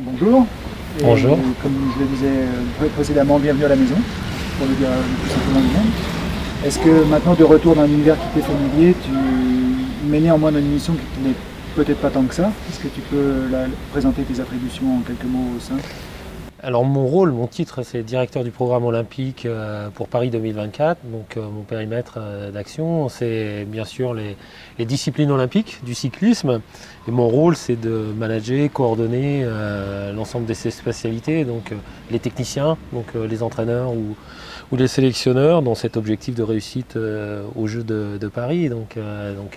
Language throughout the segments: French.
bonjour. Et Bonjour. comme je le disais précédemment, bienvenue à la maison, pour le dire le plus simplement lui-même. Est-ce que maintenant, de retour dans un univers qui t'est familier, tu mets néanmoins dans une mission qui n'est peut-être pas tant que ça? Est-ce que tu peux présenter tes attributions en quelques mots au sein? Alors mon titre, c'est directeur du programme olympique pour Paris 2024. Donc mon périmètre d'action, c'est bien sûr les disciplines olympiques du cyclisme. Et mon rôle, c'est de manager, coordonner l'ensemble de ces spécialités, donc les techniciens, donc les entraîneurs ou les sélectionneurs, dans cet objectif de réussite aux Jeux de Paris. Donc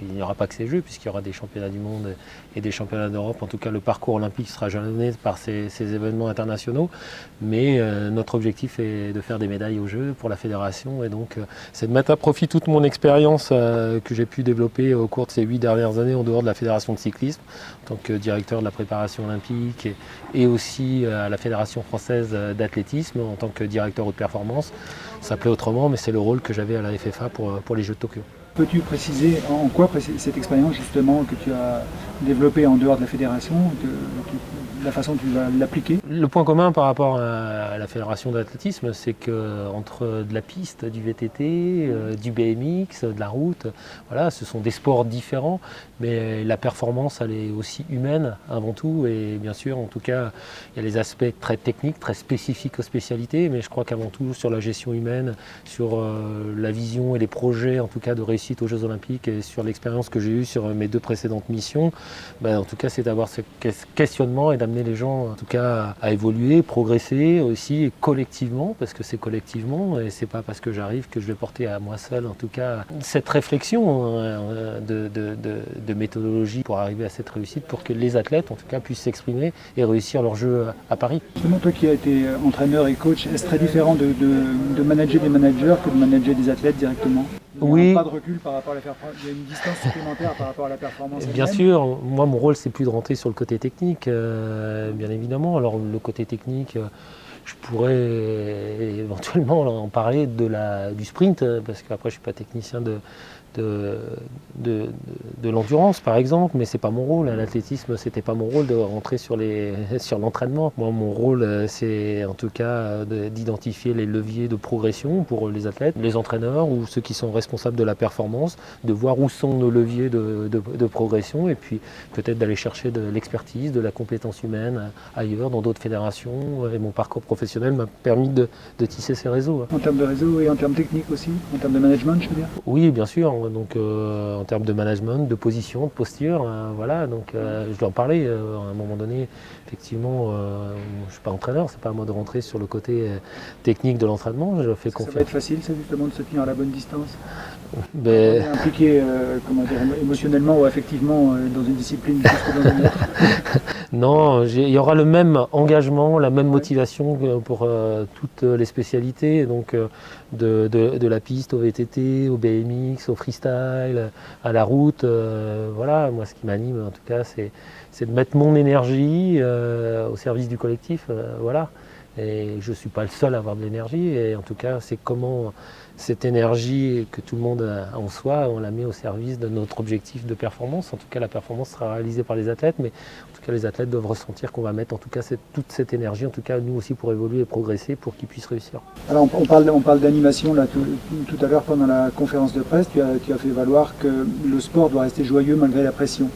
il n'y aura pas que ces Jeux, puisqu'il y aura des championnats du monde et des championnats d'Europe. En tout cas, le parcours olympique sera jalonné par ces événements internationaux. Mais notre objectif est de faire des médailles aux Jeux pour la fédération. Et donc, c'est de mettre à profit toute mon expérience que j'ai pu développer au cours de ces 8 dernières années en dehors de la fédération de cyclisme, en tant que directeur de la préparation olympique et aussi à la Fédération française d'athlétisme en tant que directeur haute performance. Ça s'appelait autrement, mais c'est le rôle que j'avais à la FFA pour les Jeux de Tokyo. Peux-tu préciser en quoi cette expérience justement que tu as développée en dehors de la fédération, la façon dont tu vas l'appliquer? Le point commun par rapport à la fédération d'athlétisme, c'est qu'entre de la piste, du VTT, du BMX, de la route, voilà, ce sont des sports différents, mais la performance, elle est aussi humaine avant tout. Et bien sûr, en tout cas, il y a les aspects très techniques, très spécifiques aux spécialités, mais je crois qu'avant tout, sur la gestion humaine, sur la vision et les projets, en tout cas, de réussite aux Jeux Olympiques et sur l'expérience que j'ai eue sur mes 2 précédentes missions, en tout cas, c'est d'avoir ce questionnement et d'amener les gens en tout cas à évoluer, progresser aussi collectivement, parce que c'est collectivement et c'est pas parce que j'arrive que je vais porter à moi seul en tout cas cette réflexion de méthodologie pour arriver à cette réussite, pour que les athlètes en tout cas puissent s'exprimer et réussir leur jeu à Paris. Justement, toi qui as été entraîneur et coach, est-ce très différent de manager des managers que de manager des athlètes directement? Oui. Pas de recul par rapport à la performance, il y a une distance supplémentaire par rapport à la performance. Bien sûr, moi mon rôle c'est plus de rentrer sur le côté technique, bien évidemment. Alors le côté technique, je pourrais éventuellement en parler du sprint, parce qu'après je ne suis pas technicien de l'endurance par exemple, mais c'est pas mon rôle. L'athlétisme, c'était pas mon rôle de rentrer sur l'entraînement. Moi mon rôle c'est en tout cas d'identifier les leviers de progression pour les athlètes, les entraîneurs ou ceux qui sont responsables de la performance, de voir où sont nos leviers de progression et puis peut-être d'aller chercher de l'expertise, de la compétence humaine ailleurs, dans d'autres fédérations. Et mon parcours professionnel m'a permis de tisser ces réseaux. En termes de réseau et en termes techniques aussi, en termes de management, je veux dire? Oui, bien sûr. Donc en termes de management, de position, de posture, voilà. Donc je dois en parler. À un moment donné, effectivement, je ne suis pas entraîneur, c'est pas à moi de rentrer sur le côté technique de l'entraînement. Je fais confiance. Ça va être facile, ça, justement, de se tenir à la bonne distance. Impliqué émotionnellement ou affectivement dans une discipline plus que dans une autre? Non, il y aura le même engagement, la même motivation pour toutes les spécialités, donc de la piste au VTT, au BMX, au freestyle, à la route. Voilà, moi ce qui m'anime en tout cas, c'est de mettre mon énergie au service du collectif. Voilà. Et je ne suis pas le seul à avoir de l'énergie, et en tout cas, c'est comment cette énergie que tout le monde a en soi, on la met au service de notre objectif de performance. En tout cas, la performance sera réalisée par les athlètes, mais en tout cas, les athlètes doivent ressentir qu'on va mettre en tout cas toute cette énergie, en tout cas nous aussi pour évoluer et progresser, pour qu'ils puissent réussir. Alors on parle d'animation là tout à l'heure pendant la conférence de presse, tu as fait valoir que le sport doit rester joyeux malgré la pression.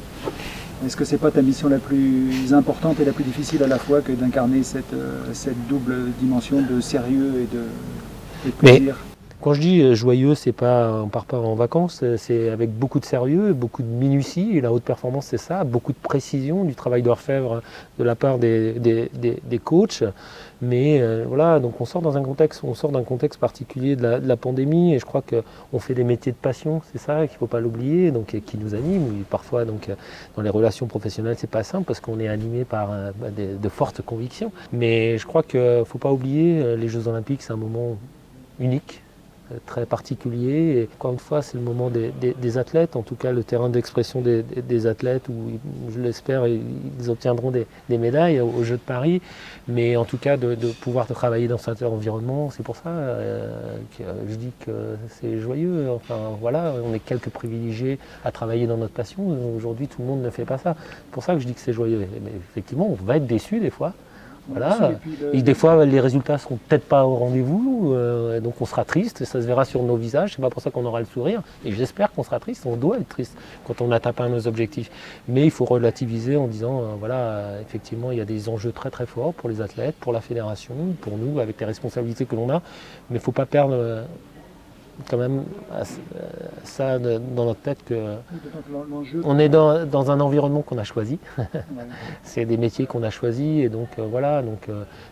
Est-ce que c'est pas ta mission la plus importante et la plus difficile à la fois que d'incarner cette double dimension de sérieux et de plaisir? Quand je dis joyeux, c'est pas on part pas en vacances, c'est avec beaucoup de sérieux, beaucoup de minutie. Et la haute performance, c'est ça, beaucoup de précision, du travail d'orfèvre de la part des coachs. Mais voilà, donc on sort d'un contexte particulier de la pandémie, et je crois qu'on fait des métiers de passion, c'est ça qu'il ne faut pas l'oublier, donc qui nous animent. Parfois, donc dans les relations professionnelles, c'est pas simple parce qu'on est animé par de fortes convictions. Mais je crois qu'il ne faut pas oublier les Jeux Olympiques, c'est un moment unique. très particulier. Et encore une fois, c'est le moment des athlètes, en tout cas le terrain d'expression des athlètes, où je l'espère, ils obtiendront des médailles aux Jeux de Paris. Mais en tout cas, de pouvoir travailler dans cet environnement, c'est pour ça que je dis que c'est joyeux. Enfin voilà, on est quelques privilégiés à travailler dans notre passion. Aujourd'hui, tout le monde ne fait pas ça. C'est pour ça que je dis que c'est joyeux. Mais effectivement, on va être déçu des fois. Voilà. Et des fois, les résultats ne seront peut-être pas au rendez-vous, donc on sera triste, ça se verra sur nos visages, c'est pas pour ça qu'on aura le sourire, et j'espère qu'on sera triste, on doit être triste quand on n'atteint pas nos objectifs. Mais il faut relativiser en disant, voilà, effectivement, il y a des enjeux très très forts pour les athlètes, pour la fédération, pour nous, avec les responsabilités que l'on a, mais il ne faut pas perdre quand même ça dans notre tête qu'on est dans un environnement qu'on a choisi. C'est des métiers qu'on a choisis et donc voilà,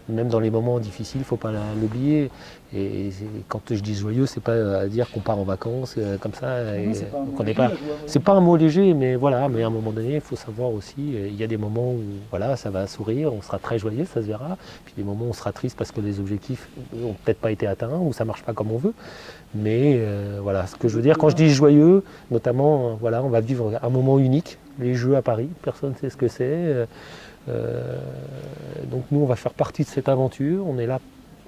même dans les moments difficiles, il ne faut pas l'oublier. Et quand je dis joyeux, c'est pas à dire qu'on part en vacances comme ça. C'est pas un mot léger, mais voilà, mais à un moment donné, il faut savoir aussi, il y a des moments où voilà, ça va sourire, on sera très joyeux, ça se verra. Puis des moments où on sera triste parce que les objectifs n'ont peut-être pas été atteints ou ça ne marche pas comme on veut. Mais voilà, ce que je veux dire, quand je dis joyeux, notamment, voilà, on va vivre un moment unique, les Jeux à Paris, personne ne sait ce que c'est. Donc nous, on va faire partie de cette aventure, on est là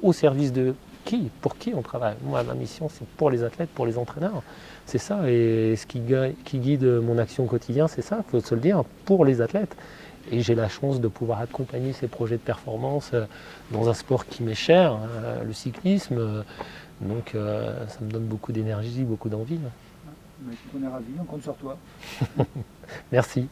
au service de qui, pour qui on travaille. Moi, ma mission, c'est pour les athlètes, pour les entraîneurs. C'est ça, et ce qui guide mon action au quotidien, c'est ça, il faut se le dire, pour les athlètes. Et j'ai la chance de pouvoir accompagner ces projets de performance dans un sport qui m'est cher, le cyclisme. Donc ça me donne beaucoup d'énergie, beaucoup d'envie. On est ravis, on compte sur toi. Merci.